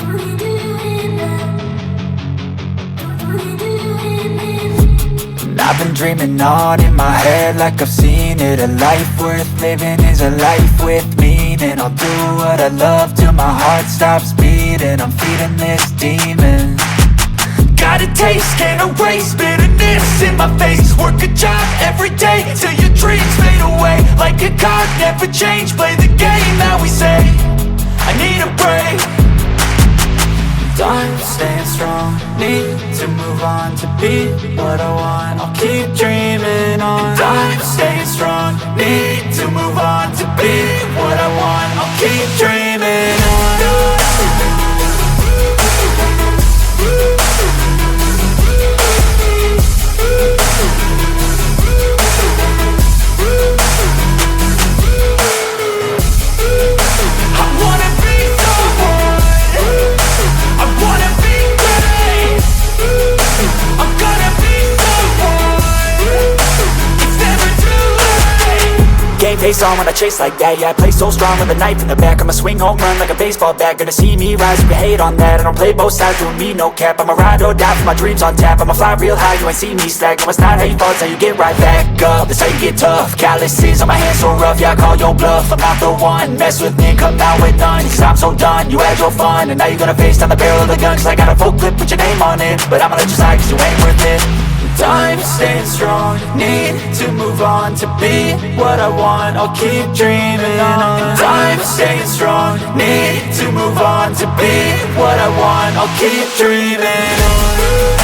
And I've been dreaming on in my head like I've seen it. A life worth living is a life with meaning. I'll do what I love till my heart stops beating. I'm feeding this demon. Got a taste, can't erase bitterness in my face. Work a job every day till your dreams fade away. Like a card, never change, play the game that we say. I need a break. I'm staying strong, need to move on to be what I want. I'll keep dreaming on. I'm staying strong, need to move on to be what I want. I'll keep dreaming on. Face on when I chase like that. Yeah, I play so strong with a knife in the back. I'ma swing home run like a baseball bat. Gonna see me rise, you can hate on that. I don't play both sides, doing me no cap. I'ma ride or die for my dreams on tap. I'ma fly real high, you ain't see me slack. No, it's not how you fall, it's how you get right back up. That's how you get tough. Calluses on my hands so rough, yeah, I call your bluff. I'm not the one, mess with me, come out with none. Cause I'm so done, you had your fun. And now you're gonna face down the barrel of the gun. Cause I got a full clip, put your name on it. But I'ma let you slide cause you ain't worth it. I'm staying strong, need to move on to be what I want. I'll keep dreaming on. I'm staying strong, need to move on to be what I want. I'll keep dreaming on.